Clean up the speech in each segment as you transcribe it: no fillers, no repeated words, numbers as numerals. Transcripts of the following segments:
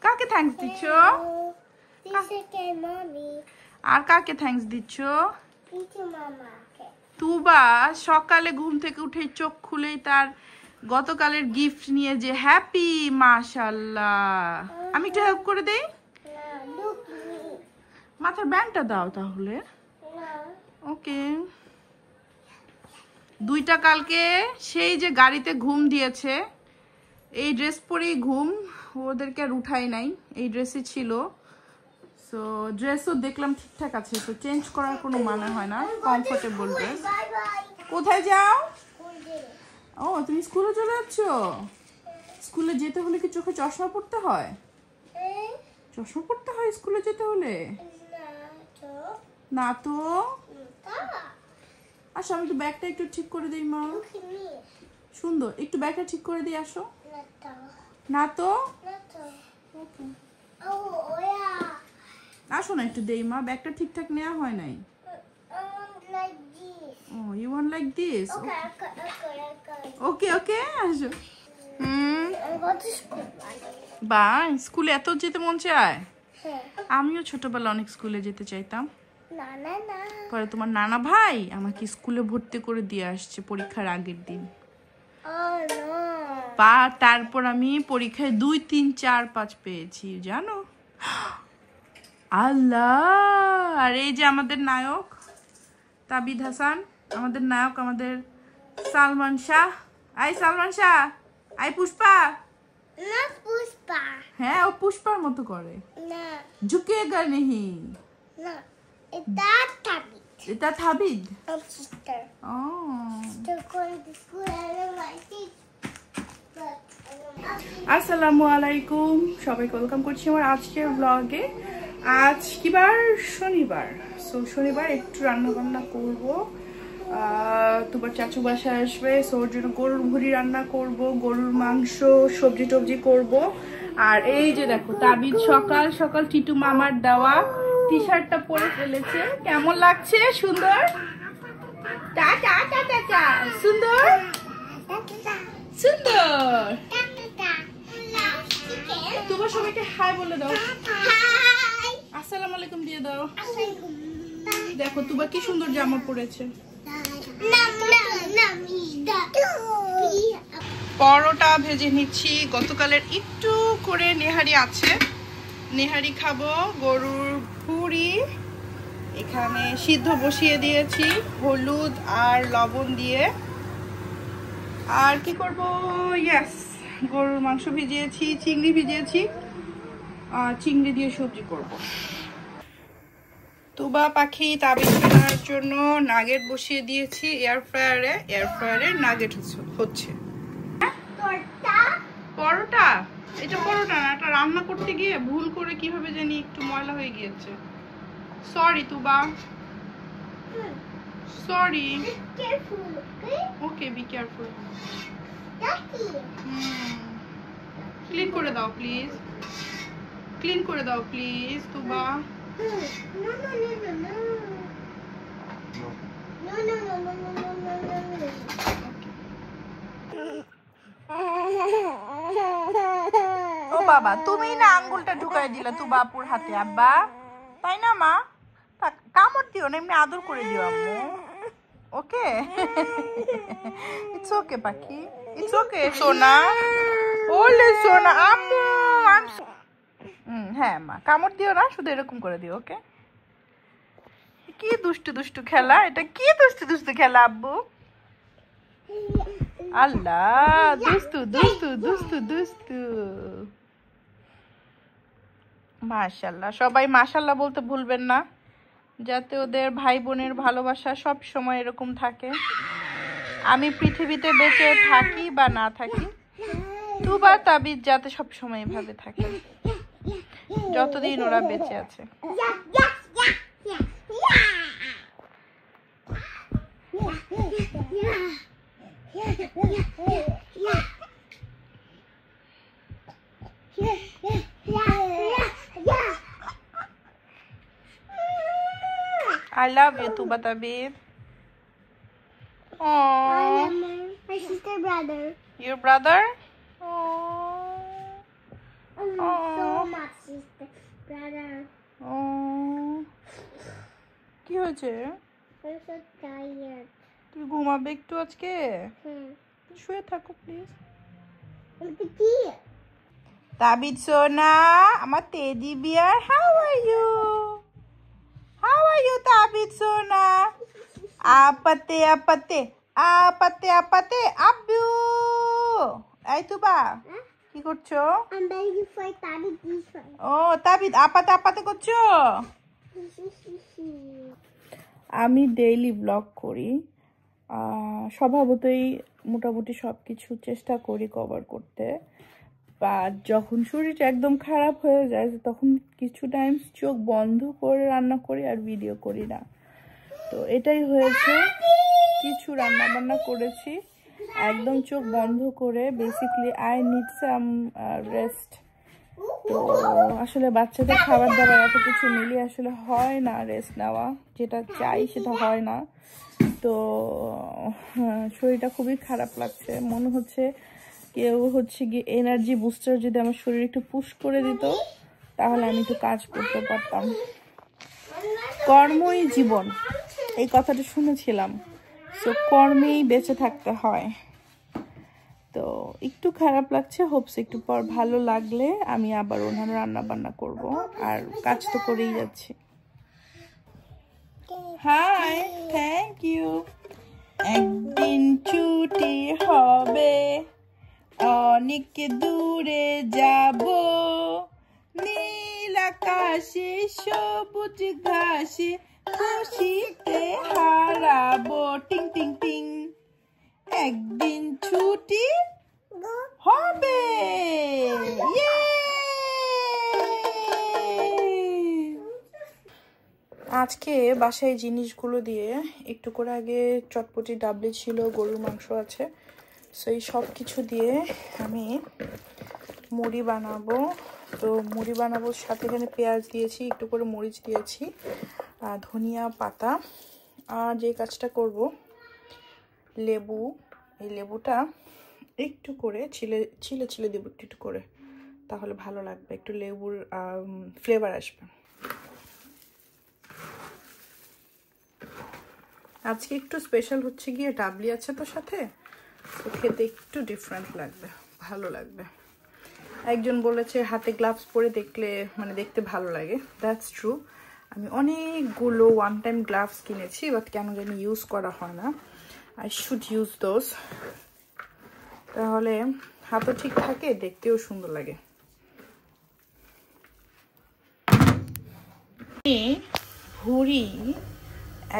কাকে থ্যাঙ্কস দিচ্ছ? আর কাকে থ্যাঙ্কস দিচ্ছ? তুবা সকালে ঘুম থেকে উঠে চোখ খুলেই তার গতকালের গিফট নিয়ে যে হ্যাপি, মাশাআল্লাহ। আমি একটু হেল্প করে দেই। মাথার ব্যান্ডটা দাও তাহলে। ওকে। দুইটা কালকে সেই যে গাড়িতে ঘুম দিয়েছে, এই ড্রেস পরেই ঘুম, ওদেরকে আর উঠাই নাই, এই ড্রেসই ছিল। সো ড্রেসও দেখলাম ঠিকঠাক আছে, তো চেঞ্জ করার কোনো মানে হয় না, কমফোর্টেবল ড্রেস। কোথায় যাও? ও তুমি স্কুলে চলে যাচ্ছ? স্কুলে যেতে হলে কি চোখে চশমা পড়তে হয়? চশমা পড়তে হয় স্কুলে যেতে হলে? না তো। আসো আমি একটু ব্যাগটা একটু ঠিক করে দিই মা। সুন্দর, একটু ব্যাগটা ঠিক করে দিই, আসো। না তো। আসো না একটু দেই মা, ব্যাগটা ঠিকঠাক নেওয়া হয় নাই। Oh, you want like this? Okay, okay, আসো। বা স্কুলে এত যেতে মন চায়? আমিও ছোটবেলা অনেক স্কুলে যেতে চাইতাম। পরে তোমার নানা ভাই আমাকে স্কুলে ভর্তি করে দিয়ে আসছে পরীক্ষার আগের দিন। বা তারপর আমি পরীক্ষায় 2, 3, 4, 5 পেয়েছি, জানো? আল্লাহ। আর এই যে আমাদের নায়ক তাবিদ হাসান, আমাদের নায়ক, আমাদের সালমান শাহ। I Salman Shah, I Pushpa. না পুষ্পা। হ্যাঁ ও পুষ্পার মতো করে। না ঝুঁকেগা নেহি। না, এটা তাবিদ। এটা তাবিদ। সিস্টার। ও আসসালামু আলাইকুম, সবাইকে ওয়েলকাম করছি আমার আজকের ব্লগে। আজ কি বার? শনিবার। সো শনিবার একটু রান্না বান্না করবো। তোমার চাচু বাসায় আসবে, সো ওর জন্য গরুর ভুড়ি রান্না করব, গরুর মাংস, সবজি টবজি করব। আর এই যে দেখো তাবিদ সকাল সকাল টিটু মামার দেওয়া টি শার্টটা পরে ফেলেছে। কেমন লাগছে? সুন্দর? টা টা টা টা টা। সুন্দর সুন্দর। তোমার সবাইকে হাই বলে দাও। আসসালামু আলাইকুম দিয়ে দাও। দেখো তুবা কি সুন্দর জামা পরেছে। পরোটা ভেজে নিচ্ছি, গতকালের একটু করে নেহারি আছে, নেহারি খাবো। গরুর ভুড়ি এখানে সিদ্ধ বসিয়ে দিয়েছি হলুদ আর লবণ দিয়ে। আর কি করব? ইয়েস, গরুর মাংস ভিজিয়েছি, চিংড়ি ভিজিয়েছি, চিংড়ি দিয়ে সবজি করব। তুবা পাখি তাবিদ কেনার জন্য নাগেট বসিয়ে দিয়েছি এয়ার ফ্রায়ারে। এয়ার ফ্রায়ারে নাগেট হচ্ছে। পরোটা? এটা পরোটা না, এটা রান্না করতে গিয়ে ভুল করে কিভাবে জানি একটু ময়লা হয়ে গিয়েছে। Sorry Tuba, sorry. Okay, be careful. Clean করে দাও প্লিজ, ক্লিন করে দাও প্লিজ তুবা। ও বাবা, তুমি না আঙ্গুলটা ঢুকাই দিলা তো বাপুর হাতে আব্বা, তাই না মা? কামড় দিও না, এমনি আদর করে দিও আম্মু। ওকে, ইটস ওকে পাখি, ইটস ওকে সোনা। ওলে সোনা আম্মু। হ্যাঁ মা, কামড় দিও না, শুধু এরকম করে দিও। ওকে। কি দুষ্টু দুষ্টু খেলা এটা, কি দুষ্টু দুষ্টু খেলা আব্বু। আল্লাহ, দুষ্টু দুষ্টু দুষ্টু দুষ্টু। মাশাআল্লাহ, সবাই মাশাআল্লাহ বলতে ভুলবেন না, যাতে ওদের ভাই বোনের ভালোবাসা সব সময় এরকম থাকে। আমি পৃথিবীতে বেঁচে থাকি বা না থাকি, তুবা তাবিদ যাতে সব সময় এভাবে থাকে, যতদিন ওরা বেঁচে আছে। I love you, Tuba Tabid. Aww. My sister brother. Your brother? Aww. হয়েছে? I'm so tired. তুই ঘুমাবে একটু আজকে? শুয়ে থাকো প্লিজ। তাবিদ সোনা, আমার teddy bear, how are you? How are you Tabid সোনা? আপতে আপতে আপতে আপতে আব্বু। এই তুবা কি করছো? I'm ready for Tabi this one. ও তাবিদ আপাতে আপাতে করছো? আমি ডেইলি ব্লগ করি, স্বভাবতই মোটামুটি সব কিছু চেষ্টা করি কভার করতে। বা যখন শরীরটা একদম খারাপ হয়ে যায় তখন কিছু টাইমস চোখ বন্ধ করে রান্না করি আর ভিডিও করি না। তো এটাই হয়েছে, কিছু রান্না বান্না করেছি একদম চোখ বন্ধ করে। Basically I need some rest. তো আসলে বাচ্চাদের খাবার দাবার এত কিছু মিলিয়ে আসলে হয় না রেস্ট নেওয়া, যেটা চাই সেটা হয় না। তো শরীরটা খুবই খারাপ লাগছে, মনে হচ্ছে কেউ হচ্ছে গিয়ে এনার্জি বুস্টার যদি আমার শরীর একটু পুশ করে দিত তাহলে আমি একটু কাজ করতে পারতাম। কর্মই জীবন, এই কথাটা শুনেছিলাম। তো কর্মেই বেঁচে থাকতে হয়। তো একটু খারাপ লাগছে, হোপস একটু পর ভালো লাগলে আমি আবার অন্যান্য রান্না বান্না করব, আর কাজ তো করেই যাচ্ছি। Hi, thank you. একদিন ছুটি হবে, অনেক দূরে যাব, নীল আকাশে সবুজ ঘাসে খুশিতে হারাবো, টিং টিং টিং। একদিন ছুটি হবে। আজকে বাসায় জিনিসগুলো দিয়ে একটু করে, আগে চটপটি ডাবলি ছিল, গরুর মাংস আছে, সো এই সব কিছু দিয়ে আমি মুড়ি বানাবো। তো মুড়ি বানাবোর সাথে এখানে পেঁয়াজ দিয়েছি, একটু করে মরিচ দিয়েছি, ধনিয়া পাতা, আর যে কাজটা করব লেবু, এই লেবুটা একটু করে ছিলে ছিলে দেবো একটু একটু করে, তাহলে ভালো লাগবে, একটু লেবুর ফ্লেভার আসবে। আজকে একটু স্পেশাল হচ্ছে গিয়ে ডাবলি আছে তো সাথে, তো খেতে একটু ডিফারেন্ট লাগবে, ভালো লাগবে। একজন বলেছে হাতে গ্লাভস পরে দেখলে মানে দেখতে ভালো লাগে, দ্যাটস ট্রু। আমি অনেকগুলো ওয়ান টাইম গ্লাভস কিনেছি, বাট কেন জানি ইউজ করা হয় না। আই শুড ইউজ দোজ, তাহলে হাতও ঠিক থাকে, দেখতেও সুন্দর লাগে। ভুঁড়ি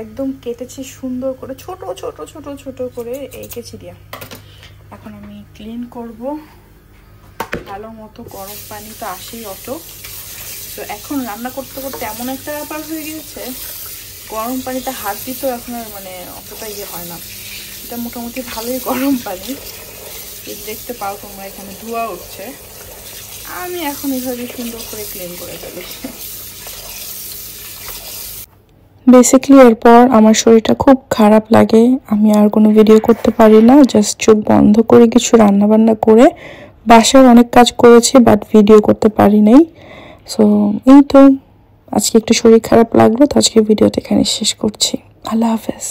একদম কেটেছি সুন্দর করে, ছোট ছোট ছোট ছোট করে এই কেচি দিয়া। এখন আমি ক্লিন করব ভালো মতো, গরম পানি তো আসেই অটো। তো এখন রান্না করতে করতে এমন একটা ব্যাপার হয়ে গিয়েছে, গরম পানিতে হাত দিতেও এখন আর মানে অতটা ইয়ে হয় না। এটা মোটামুটি ভালোই গরম পানি, দেখতে পাও তোমরা এখানে ধোঁয়া উঠছে। আমি এখন এইভাবে সুন্দর করে ক্লিন করে ফেলি। বেসিক্যালি এরপর আমার শরীরটা খুব খারাপ লাগে, আমি আর কোনো ভিডিও করতে পারি না, জাস্ট চোখ বন্ধ করে কিছু রান্না বান্না করে বাসায় অনেক কাজ করেছি, বাট ভিডিও করতে পারি নাই। সো এই তো আজকে একটু শরীর খারাপ লাগলো, তো আজকে ভিডিওটা এখানে শেষ করছি। আল্লাহ হাফেজ।